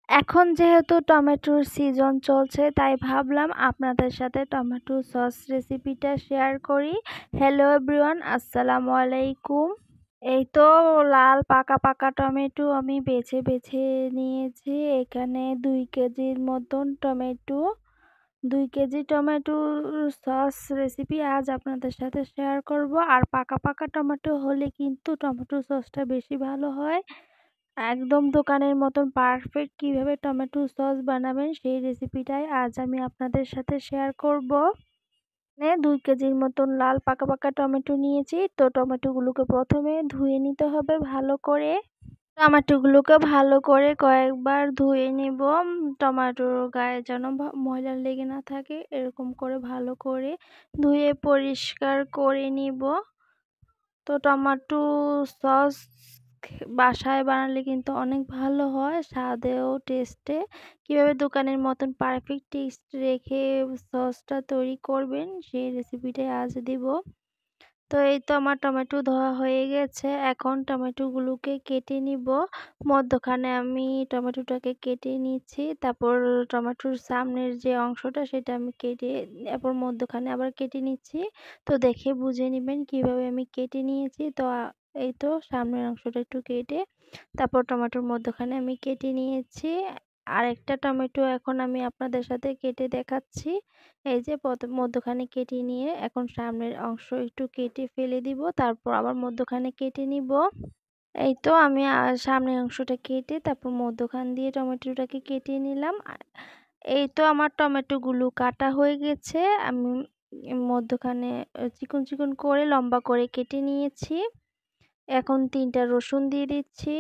এখন যেহেতু টমেটোর সিজন চলছে তাই ভাবলাম আপনাদের সাথে টমেটো সস রেসিপিটা শেয়ার করি। হ্যালো এভরিওয়ান, আসসালামু আলাইকুম। এই তো লাল পাকা পাকা টমেটো আমি বেছে বেছে নিয়েছি। এখানে 2 কেজির মতন tomato, 2 KG tomato sauce recipe আজ আপনাদের সাথে শেয়ার করব। আর পাকা পাকা টমেটো হলে কিন্তু টমেটো সসটা বেশি ভালো হয়। একদম দোকানের মতন পারফেক্ট কিভাবে টমেটো সস বানাবেন সেই রেসিপিটাই আজ আমি আপনাদের সাথে শেয়ার করব। 2 কেজির মতন লাল পাকা পাকা টমেটো নিয়েছি। তো টমেটোগুলোকে প্রথমে ধুয়ে নিতে হবে ভালো করে। টমেটোগুলোকে ভালো করে কয়েকবার ধুয়ে নিব। টমেটোর গায়ে যেন ময়লা লেগে না থাকে, এরকম করে ভালো করে ধুয়ে পরিষ্কার করে নিব। তো টমেটো সস বাসায় বানালে কিন্তু অনেক ভালো হয় স্বাদেও টেস্টে। কিভাবে দোকানের মতন পারফেক্ট টেস্ট রেখে সসটা তৈরি করবেন সেই রেসিপিটাই আজ দিব। তো এই তো আমার টমেটো ধোয়া হয়ে গেছে। এখন টমেটোগুলোকে কেটে নিব। মধ্যখানে আমি টমেটোটাকে কেটে নিচ্ছি, তারপর টমেটোর সামনের যে অংশটা সেটা আমি কেটে এরপর মধ্যখানে আবার কেটে নিচ্ছি। তো দেখে বুঝে নেবেন কিভাবে আমি কেটে নিয়েছি। তো এই তো সামনের অংশটা একটু কেটে তারপর টমেটোর মধ্যখানে আমি কেটে নিয়েছি। আরেকটা টমেটো এখন আমি আপনাদের সাথে কেটে দেখাচ্ছি। এই যে মধ্যখানে কেটে নিয়ে এখন সামনের অংশ একটু কেটে ফেলে দিব, তারপর আবার মধ্যখানে কেটে নিব। এই তো আমি সামনের অংশটা কেটে তারপর মধ্যখান দিয়ে টমেটোটাকে কেটে নিলাম। এই তো আমার টমেটোগুলো কাটা হয়ে গেছে। আমি মধ্যখানে চিকন চিকন করে লম্বা করে কেটে নিয়েছি। এখন 3টা রসুন দিয়ে দিচ্ছি।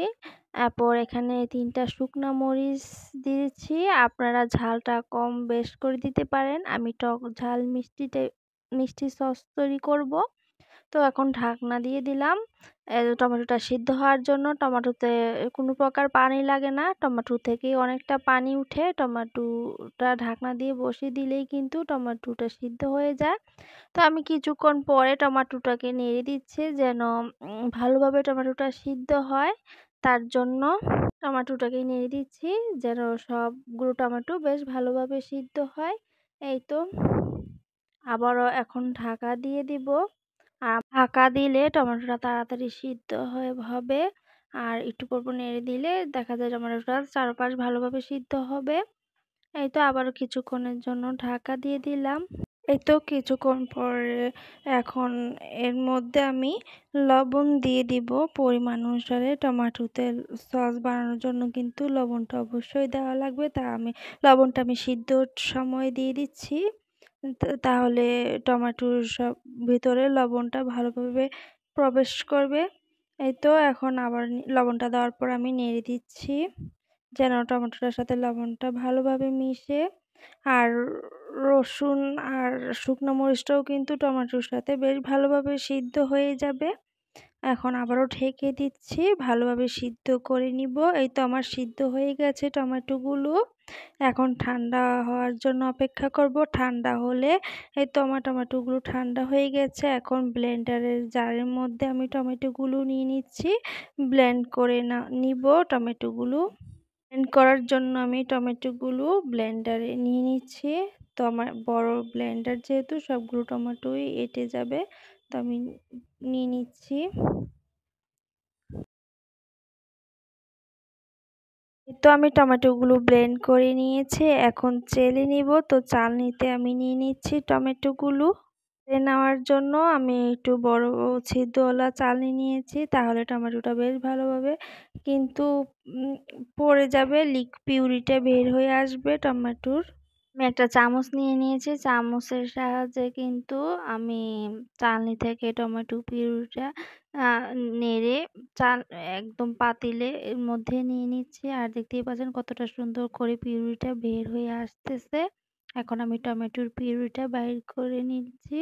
এরপর এখানে 3টা শুকনা মরিচ দিয়েছি। আপনারা ঝালটা কম বেশ করে দিতে পারেন। আমি টক ঝাল মিষ্টি সস তৈরি করব। তো এখন ঢাকনা দিয়ে দিলাম টমেটোটা সিদ্ধ হওয়ার জন্য। টমেটোতে কোনো প্রকার পানি লাগে না, টমেটো থেকেই অনেকটা পানি উঠে। টমেটোটা ঢাকনা দিয়ে বসিয়ে দিলেই কিন্তু টমেটোটা সিদ্ধ হয়ে যায়। তো আমি কিছুক্ষণ পরে টমেটোটাকে নেড়ে দিচ্ছি যেন ভালোভাবে টমেটোটা সিদ্ধ হয়, তার জন্য টমেটোটাকে নেড়ে দিচ্ছি যেন সবগুলো টমেটো বেশ ভালোভাবে সিদ্ধ হয়। এই তো আবারও এখন ঢাকা দিয়ে দিব। আর ঢাকা দিলে টমেটোটা তাড়াতাড়ি সিদ্ধ হবে। আর একটু পর পর নেড়ে দিলে দেখা যায় টমেটোটা চারপাশ ভালোভাবে সিদ্ধ হবে। এই তো আবারও কিছুক্ষণের জন্য ঢাকা দিয়ে দিলাম। এই তো কিছুক্ষণ পরে এখন এর মধ্যে আমি লবণ দিয়ে দিব পরিমাণ অনুসারে। টমেটোতে সস বানানোর জন্য কিন্তু লবণটা অবশ্যই দেওয়া লাগবে, তা আমি লবণটা সিদ্ধর সময় দিয়ে দিচ্ছি। তাহলে টমেটোর সব ভিতরে লবণটা ভালোভাবে প্রবেশ করবে। এই তো এখন আবার লবণটা দেওয়ার পর আমি নেড়ে দিচ্ছি যেন টমেটোটার সাথে লবণটা ভালোভাবে মিশে। আর রসুন আর শুকনো মরিচটাও কিন্তু টমেটোর সাথে বেশ ভালোভাবে সিদ্ধ হয়ে যাবে। এখন আবারও ঢেকে দিচ্ছি, ভালোভাবে সিদ্ধ করে নিব। এই তো আমার সিদ্ধ হয়ে গেছে টমেটোগুলো। এখন ঠান্ডা হওয়ার জন্য অপেক্ষা করব। ঠান্ডা হলে এই তো আমার টমেটোগুলো ঠান্ডা হয়ে গেছে। এখন ব্লেন্ডারের জারের মধ্যে আমি টমেটোগুলো নিয়ে নিচ্ছি। ব্লেন্ড করে নিব টমেটোগুলো। ব্লেন্ড করার জন্য আমি টমেটোগুলো ব্লেন্ডারে নিয়ে নিচ্ছি। তো আমার বড় ব্লেন্ডার যেহেতু সবগুলো টমেটোই এঁটে যাবে, তো আমি নিয়ে নিচ্ছি। তো আমি টমেটোগুলো ব্লেন্ড করে নিয়েছি, এখন চেলে নিব। তো চালনিতে আমি নিয়ে নিচ্ছি টমেটোগুলো। চেলে নেওয়ার জন্য আমি একটু বড় ছিদ্রওয়ালা চালনি নিয়েছি, তাহলে টমেটোটা বেশ ভালোভাবে কিন্তু পড়ে যাবে, পিউরিটা বের হয়ে আসবে টমেটোর। আমি একটা চামচ নিয়ে নিয়েছি, চামচের সাহায্যে কিন্তু আমি চালনি থেকে টমেটো পিউরিটা নেড়ে চাল একদম পাতিলে এর মধ্যে নিয়ে নিচ্ছি। আর দেখতেই পাচ্ছেন কতটা সুন্দর করে পিউরিটা বের হয়ে আসতেছে। এখন আমি টমেটোর পিউরিটা বাইর করে নিচ্ছি।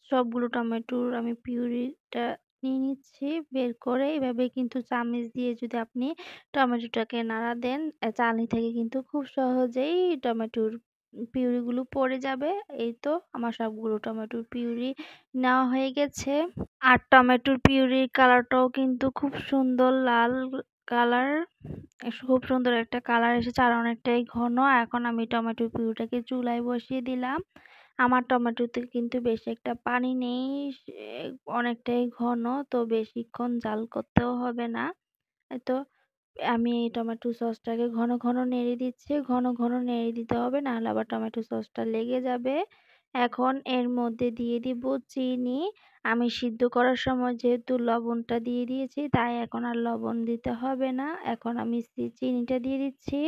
সবগুলো টমেটোর আমি পিউরিটা নিয়ে নিচ্ছি বের করে। এভাবে কিন্তু চামচ দিয়ে যদি আপনি টমেটোটাকে নাড়া দেন, চালনি থেকে কিন্তু খুব সহজেই টমেটোর পিউরিগুলো পড়ে যাবে। এই তো আমার সবগুলো টমেটোর পিউরি নেওয়া হয়ে গেছে। আর টমেটোর পিউরির কালারটাও কিন্তু খুব সুন্দর লাল কালার, খুব সুন্দর একটা কালার এসেছে আর অনেকটাই ঘন। এখন আমি টমেটো পিউরিটাকে চুলায় বসিয়ে দিলাম। আমার টমেটোতে কিন্তু বেশি একটা পানি নেই, অনেকটাই ঘন, তো বেশিক্ষণ জাল করতেও হবে না। তো আমি এই টমেটো সসটাকে ঘন ঘন নেড়ে দিচ্ছি, ঘন ঘন নেড়ে দিতে হবে, নাহলে আবার টমেটো সসটা লেগে যাবে। এখন এর মধ্যে দিয়ে দিব চিনি। আমি সিদ্ধ করার সময় যেহেতু লবণটা দিয়ে দিয়েছি, তাই এখন আর লবণ দিতে হবে না। এখন আমি চিনিটা দিয়ে দিচ্ছি।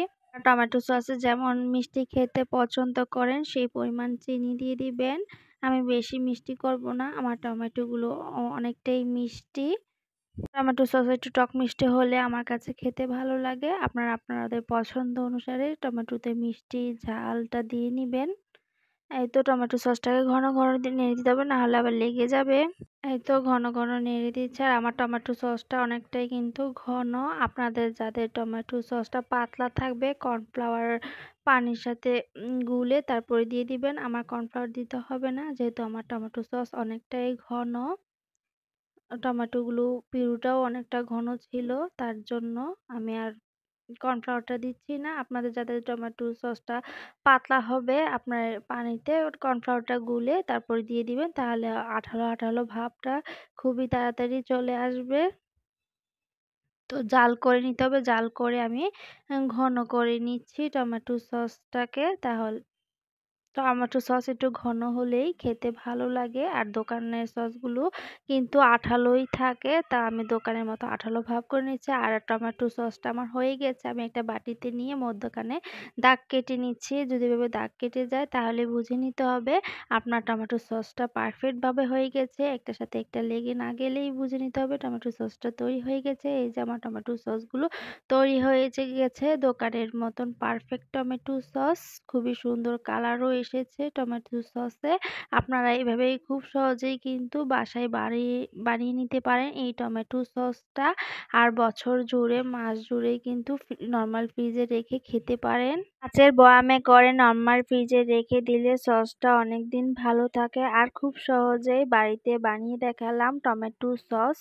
টমেটো সসে যেমন মিষ্টি খেতে পছন্দ করেন সেই পরিমাণ চিনি দিয়ে দিবেন। আমি বেশি মিষ্টি করব না, আমার টমেটোগুলো অনেকটাই মিষ্টি। টমেটো সস একটু টক মিষ্টি হলে আমার কাছে খেতে ভালো লাগে। আপনারা আপনাদের পছন্দ অনুসারে টমেটোতে মিষ্টি ঝালটা দিয়ে নিবেন। এই তো টমেটো সসটাকে ঘন ঘন নেড়ে দিতে হবে, না হলে আবার লেগে যাবে। এই তো ঘন ঘন নেড়ে দিচ্ছে আর আমার টমেটো সসটা অনেকটাই কিন্তু ঘন। আপনাদের যাদের টমেটো সসটা পাতলা থাকবে, কর্নফ্লাওয়ার পানির সাথে গুলে তারপরে দিয়ে দিবেন। আমার কর্নফ্লাওয়ার দিতে হবে না, যেহেতু আমার টমেটো সস অনেকটাই ঘন। টমেটোগুলো পিউরিটাও অনেকটা ঘন ছিল, তার জন্য আমি আর কর্নফ্লাওয়ারটা দিচ্ছি না। আপনাদের যাদের টমেটো সসটা পাতলা হবে, আপনার পানিতে কর্নফ্লাওয়ারটা গুলে তারপরে দিয়ে দিবেন, তাহলে আঠালো আঠালো ভাবটা খুবই তাড়াতাড়ি চলে আসবে। তো জাল করে নিতে হবে, জাল করে আমি ঘন করে নিচ্ছি টমেটো সসটাকে। তাহলে টমেটো সস একটু ঘন হলেই খেতে ভালো লাগে, আর দোকানের সসগুলো কিন্তু আঠালোই থাকে, তা আমি দোকানের মতো আঠালো ভাব করে নিচ্ছি। আর টমেটো সসটা আমার হয়ে গেছে, আমি একটা বাটিতে নিয়ে মধ্যখানে দাগ কেটে নিচ্ছি। যদি এভাবে দাগ কেটে যায় তাহলে বুঝে নিতে হবে আপনার টমেটো সসটা পারফেক্টভাবে হয়ে গেছে। একটার সাথে একটা লেগে না গেলেই বুঝে নিতে হবে টমেটো সসটা তৈরি হয়ে গেছে। এই যে আমার টমেটো সসগুলো তৈরি হয়ে গেছে দোকানের মতন পারফেক্ট টমেটো সস। খুবই সুন্দর কালারও এসেছে টমেটো সসে। আপনারা এইভাবেই খুব সহজেই কিন্তু বাসায় বানিয়ে নিতে পারেন এই টমেটো সসটা। আর বছর জুড়ে মাস জুড়ে কিন্তু নর্মাল ফ্রিজে রেখে খেতে পারেন। কাঁচের বয়ামে করে নর্মাল ফ্রিজে রেখে দিলে সসটা অনেকদিন ভালো থাকে। আর খুব সহজেই বাড়িতে বানিয়ে দেখালাম টমেটো সস।